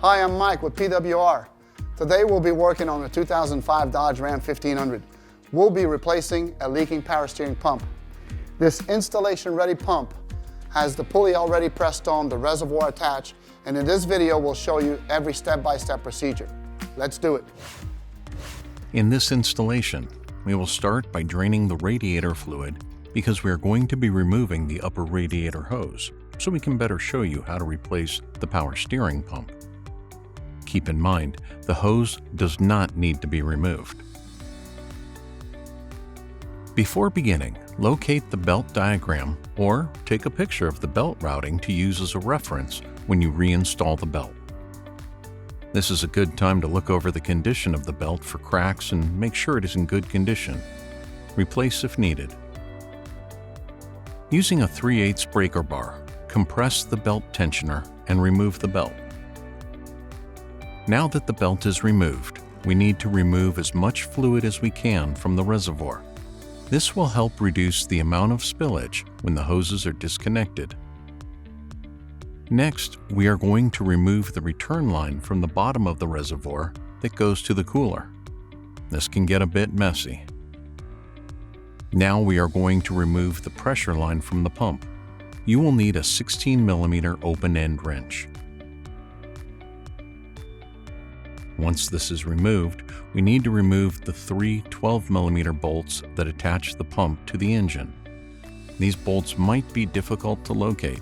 Hi, I'm Mike with PWR. Today we'll be working on a 2005 Dodge Ram 1500. We'll be replacing a leaking power steering pump. This installation-ready pump has the pulley already pressed on, the reservoir attached, and in this video we'll show you every step-by-step procedure. Let's do it. In this installation, we will start by draining the radiator fluid because we are going to be removing the upper radiator hose, so we can better show you how to replace the power steering pump. Keep in mind, the hose does not need to be removed. Before beginning, locate the belt diagram or take a picture of the belt routing to use as a reference when you reinstall the belt. This is a good time to look over the condition of the belt for cracks and make sure it is in good condition. Replace if needed. Using a 3/8 breaker bar, compress the belt tensioner and remove the belt. Now that the belt is removed, we need to remove as much fluid as we can from the reservoir. This will help reduce the amount of spillage when the hoses are disconnected. Next, we are going to remove the return line from the bottom of the reservoir that goes to the cooler. This can get a bit messy. Now we are going to remove the pressure line from the pump. You will need a 16mm open-end wrench. Once this is removed, we need to remove the 3 12mm bolts that attach the pump to the engine. These bolts might be difficult to locate.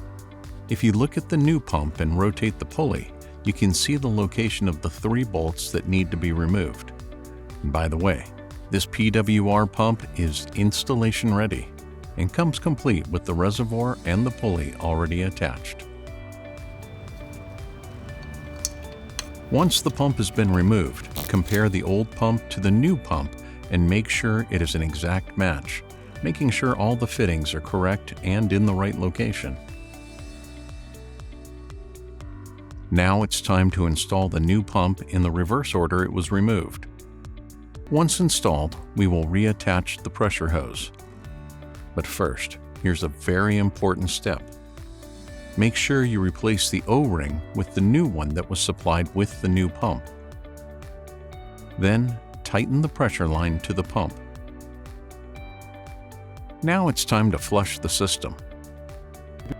If you look at the new pump and rotate the pulley, you can see the location of the 3 bolts that need to be removed. And by the way, this PWR pump is installation ready and comes complete with the reservoir and the pulley already attached. Once the pump has been removed, compare the old pump to the new pump and make sure it is an exact match, making sure all the fittings are correct and in the right location. Now it's time to install the new pump in the reverse order it was removed. Once installed, we will reattach the pressure hose. But first, here's a very important step. Make sure you replace the O-ring with the new one that was supplied with the new pump. Then, tighten the pressure line to the pump. Now it's time to flush the system.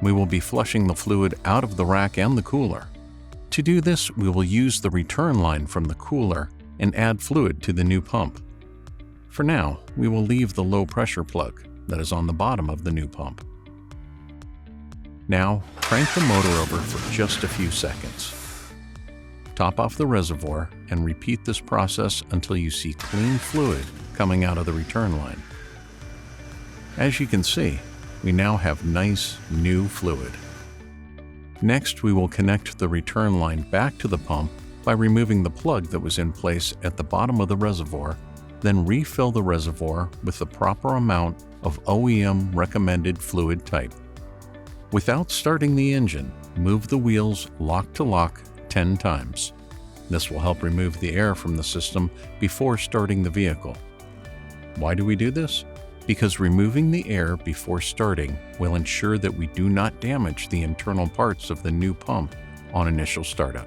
We will be flushing the fluid out of the rack and the cooler. To do this, we will use the return line from the cooler and add fluid to the new pump. For now, we will leave the low pressure plug that is on the bottom of the new pump. Now, crank the motor over for just a few seconds. Top off the reservoir and repeat this process until you see clean fluid coming out of the return line. As you can see, we now have nice new fluid. Next, we will connect the return line back to the pump by removing the plug that was in place at the bottom of the reservoir, then refill the reservoir with the proper amount of OEM recommended fluid type. Without starting the engine, move the wheels lock to lock 10 times. This will help remove the air from the system before starting the vehicle. Why do we do this? Because removing the air before starting will ensure that we do not damage the internal parts of the new pump on initial startup.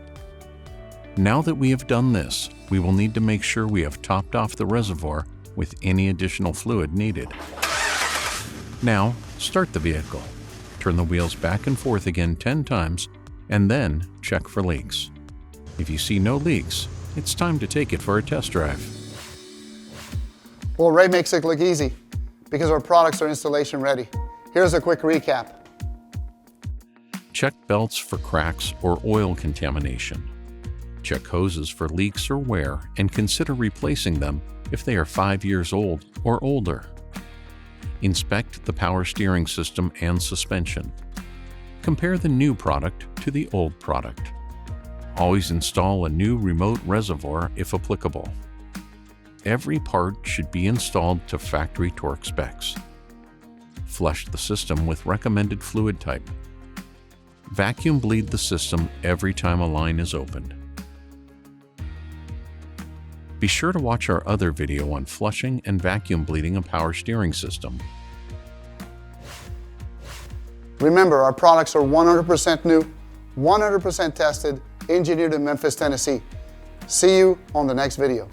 Now that we have done this, we will need to make sure we have topped off the reservoir with any additional fluid needed. Now, start the vehicle. Turn the wheels back and forth again 10 times, and then check for leaks. If you see no leaks, it's time to take it for a test drive. Well, Ray makes it look easy because our products are installation ready. Here's a quick recap. Check belts for cracks or oil contamination. Check hoses for leaks or wear and consider replacing them if they are 5 years old or older. Inspect the power steering system and suspension. Compare the new product to the old product. Always install a new remote reservoir if applicable. Every part should be installed to factory torque specs. Flush the system with recommended fluid type. Vacuum bleed the system every time a line is opened. Be sure to watch our other video on flushing and vacuum bleeding a power steering system. Remember, our products are 100% new, 100% tested, engineered in Memphis, Tennessee. See you on the next video.